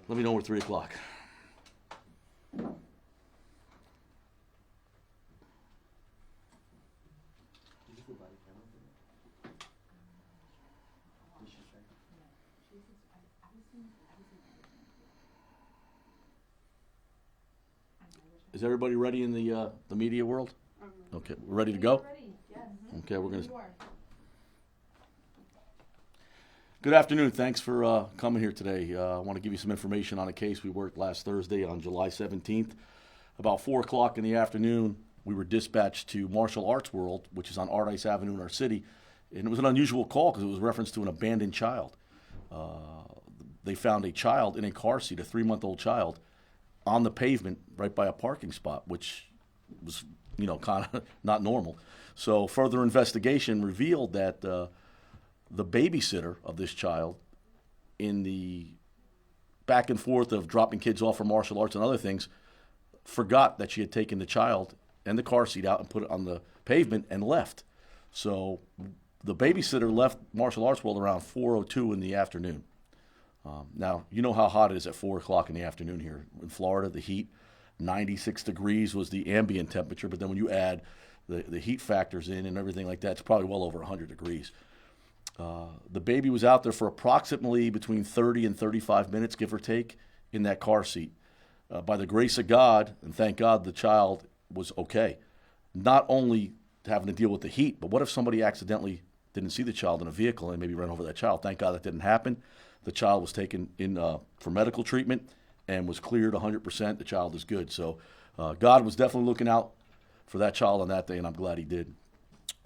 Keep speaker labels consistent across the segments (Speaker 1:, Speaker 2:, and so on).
Speaker 1: Let me know we're 3 o'clock. Is everybody ready in the media world? Okay, we're ready to go? Okay, we're gonna. Good afternoon. Thanks for coming here today. I want to give you some information on a case we worked last Thursday on July 17th. About 4 o'clock in the afternoon, we were dispatched to Martial Arts World, which is on Ardice Avenue in our city. And it was an unusual call because it was reference to an abandoned child. They found a child in a car seat, a 3-month-old child, on the pavement right by a parking spot, which was, kind of not normal. So further investigation revealed that the babysitter of this child, in the back and forth of dropping kids off for martial arts and other things, forgot that she had taken the child and the car seat out and put it on the pavement and left. So the babysitter left Martial Arts World around 4:02 in the afternoon. Now, you know how hot it is at 4 o'clock in the afternoon here in Florida, the heat. 96 degrees was the ambient temperature, but then when you add the heat factors in and everything like that, it's probably well over 100 degrees. The baby was out there for approximately between 30 and 35 minutes, give or take, in that car seat. By the grace of God, and thank God, the child was okay. Not only having to deal with the heat, but what if somebody accidentally didn't see the child in a vehicle and maybe ran over that child? Thank God that didn't happen. The child was taken in for medical treatment and was cleared 100%. The child is good. So God was definitely looking out for that child on that day, and I'm glad he did.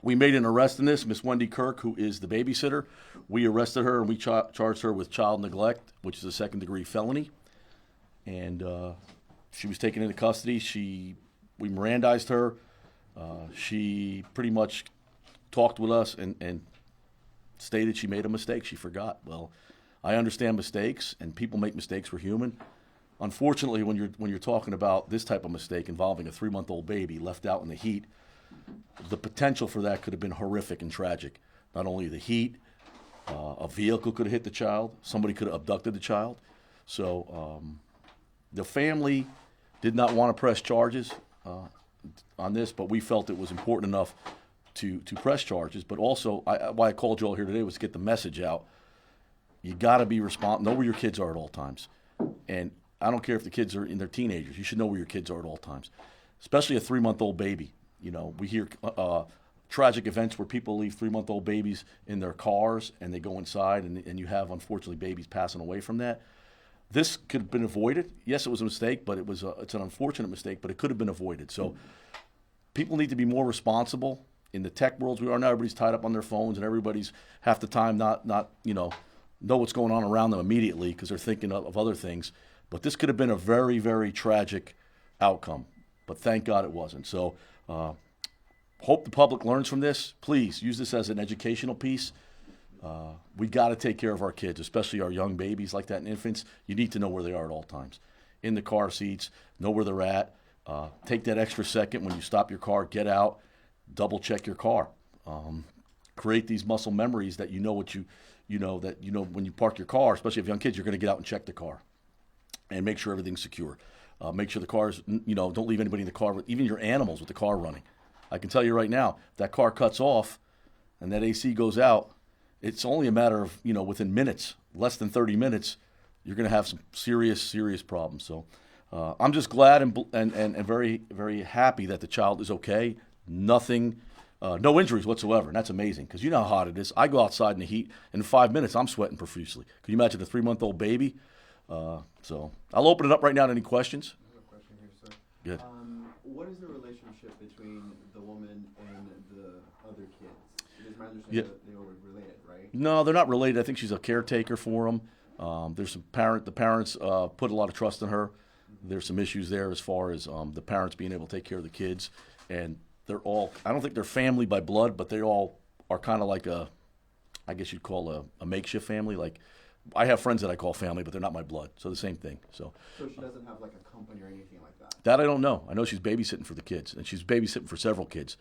Speaker 1: We made an arrest in this. Miss Wendy Kirk, who is the babysitter, we arrested her and we charged her with child neglect, which is a second-degree felony. And she was taken into custody. We Mirandized her. She pretty much talked with us and stated she made a mistake. She forgot. Well, I understand mistakes, and people make mistakes. We're human. Unfortunately, when you're talking about this type of mistake involving a 3-month-old baby left out in the heat, the potential for that could have been horrific and tragic. Not only the heat, a vehicle could have hit the child. Somebody could have abducted the child. So the family did not want to press charges on this, but we felt it was important enough to press charges. But also, why I called you all here today was to get the message out. You got to be responsible. Know where your kids are at all times. And I don't care if the kids are in their teenagers. You should know where your kids are at all times, especially a 3-month-old baby. We hear tragic events where people leave 3-month-old babies in their cars and they go inside, and you have, unfortunately, babies passing away from that. This could have been avoided. Yes, it was a mistake, but it's an unfortunate mistake, but it could have been avoided. So people need to be more responsible. In the tech worlds we are now, everybody's tied up on their phones, and everybody's half the time not know what's going on around them immediately because they're thinking of other things. But this could have been a very, very tragic outcome. But thank God it wasn't. So hope the public learns from this. Please use this as an educational piece. We got to take care of our kids, especially our young babies like that and infants. You need to know where they are at all times. In the car seats, know where they're at. Take that extra second when you stop your car, get out, double check your car. Create these muscle memories that when you park your car, especially if you have young kids, you're going to get out and check the car and make sure everything's secure. Make sure the cars, don't leave anybody in the car, even your animals with the car running. I can tell you right now, if that car cuts off and that AC goes out, it's only a matter of, within minutes, less than 30 minutes, you're going to have some serious, serious problems. So I'm just glad and very, very happy that the child is okay. Nothing, no injuries whatsoever, and that's amazing because you know how hot it is. I go outside in the heat, and in 5 minutes, I'm sweating profusely. Can you imagine a 3-month-old baby? So I'll open it up right now to any questions.
Speaker 2: I have a question here, sir.
Speaker 1: Good.
Speaker 2: What is the relationship between the woman and the other kids? It is my understanding that they were related, right?
Speaker 1: No, they're not related. I think she's a caretaker for them. There's the parents put a lot of trust in her. There's some issues there as far as the parents being able to take care of the kids. And they're all, I don't think they're family by blood, but they all are kind of like I guess you'd call a makeshift family. Like, I have friends that I call family, but they're not my blood. So the same thing. So
Speaker 2: she doesn't have like a company or anything like that?
Speaker 1: That I don't know. I know she's babysitting for the kids, and she's babysitting for several kids.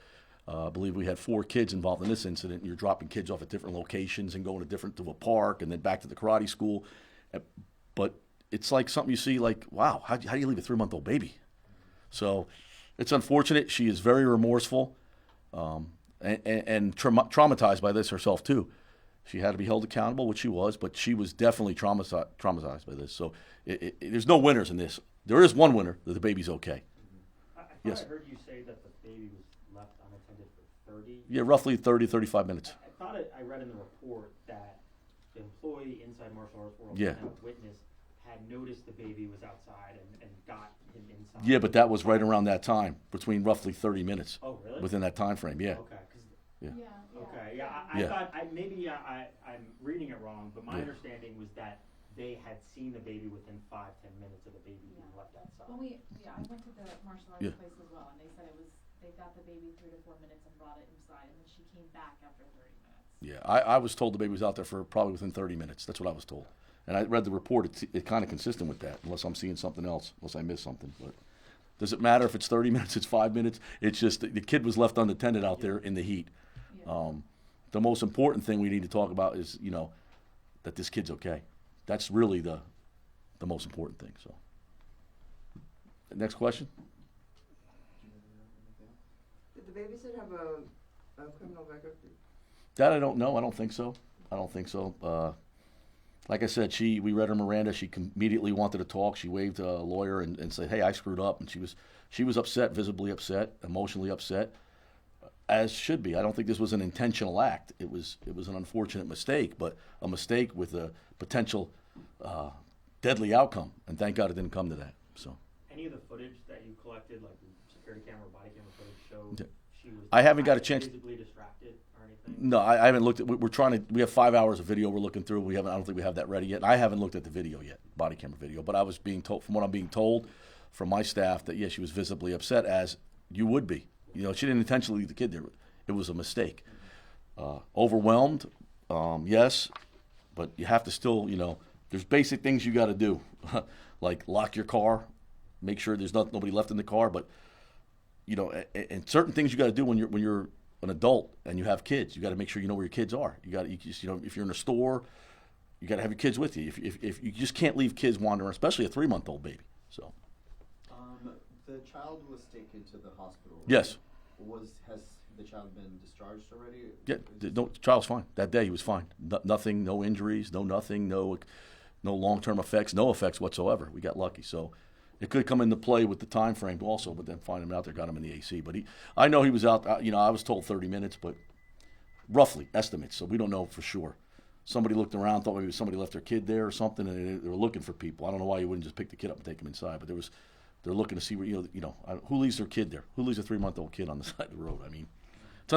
Speaker 1: I believe we had 4 kids involved in this incident. You're dropping kids off at different locations and going to a park and then back to the karate school. But it's like something you see like, wow, how do you leave a 3-month-old baby? So it's unfortunate. She is very remorseful and traumatized by this herself too. She had to be held accountable, which she was, but she was definitely traumatized by this. So there's no winners in this. There is one winner, that the baby's okay.
Speaker 3: I thought
Speaker 1: Yes.
Speaker 3: I heard you say that the baby was left unattended for 30.
Speaker 1: Yeah, roughly 30, 35 minutes.
Speaker 3: I thought I read in the report that the employee inside Martial Arts World,
Speaker 1: Yeah.
Speaker 3: and a witness, had noticed the baby was outside and got him inside.
Speaker 1: Yeah, but that was right around that time, between roughly 30 minutes.
Speaker 3: Oh, really?
Speaker 1: Within that time frame, yeah.
Speaker 3: Okay. 'Cause
Speaker 1: Yeah.
Speaker 3: okay. Yeah. I
Speaker 1: Yeah.
Speaker 3: thought I'm reading it wrong, but my
Speaker 1: Yeah.
Speaker 3: understanding was that they had seen the baby within 5-10 minutes of the baby being left outside.
Speaker 4: When I went to the martial arts
Speaker 1: Yeah.
Speaker 4: place as well, and they said they got the baby 3 to 4 minutes and brought it inside, and then she came back after 30 minutes.
Speaker 1: Yeah, I was told the baby was out there for probably within 30 minutes. That's what I was told. And I read the report. It's kind of consistent with that, unless I'm seeing something else, unless I missed something. But does it matter if it's 30 minutes, it's 5 minutes? It's just the kid was left unattended out there in the heat.
Speaker 4: Yeah.
Speaker 1: The most important thing we need to talk about is, that this kid's okay. That's really the most important thing. So, next question.
Speaker 5: Did the babysitter have a criminal record?
Speaker 1: That I don't know. I don't think so. Like I said, we read her Miranda. She immediately wanted to talk. She waved a lawyer and said, "Hey, I screwed up." And she was upset, visibly upset, emotionally upset, as should be. I don't think this was an intentional act. It was an unfortunate mistake, but a mistake with a potential deadly outcome. And thank God it didn't come to that. So
Speaker 3: Any of the footage that you collected, like the security camera, body camera footage, showed
Speaker 1: Yeah.
Speaker 3: she was
Speaker 1: I haven't got a chance-
Speaker 3: visibly distracted or anything?
Speaker 1: no, I haven't looked at. We're trying to. We have 5 hours of video we're looking through. I don't think we have that ready yet. I haven't looked at the video yet, body camera video. But I was being told, from what I'm being told, from my staff, that yeah, she was visibly upset, as you would be. She didn't intentionally leave the kid there. It was a mistake. Overwhelmed, yes, but you have to still, there's basic things you got to do, like lock your car, make sure there's nobody left in the car. But and certain things you got to do when you're an adult and you have kids. You got to make sure you know where your kids are. You just, if you're in a store, you got to have your kids with you. If you just can't leave kids wandering, especially a 3-month-old baby. So
Speaker 2: The child was taken to the hospital. Right?
Speaker 1: yes,
Speaker 2: Has the child been discharged already?
Speaker 1: yeah, the child's fine. That day he was fine. Nothing, no injuries, nothing, no long-term effects, no effects whatsoever. We got lucky. So it could come into play with the time frame also, but then find him out there, got him in the AC. But I know he was out. I was told 30 minutes, but roughly estimates. So we don't know for sure. Somebody looked around, thought maybe somebody left their kid there or something, and they were looking for people. I don't know why you wouldn't just pick the kid up and take him inside, but they're looking to see where who leaves their kid there? Who leaves a 3-month-old kid on the side of the road? I mean,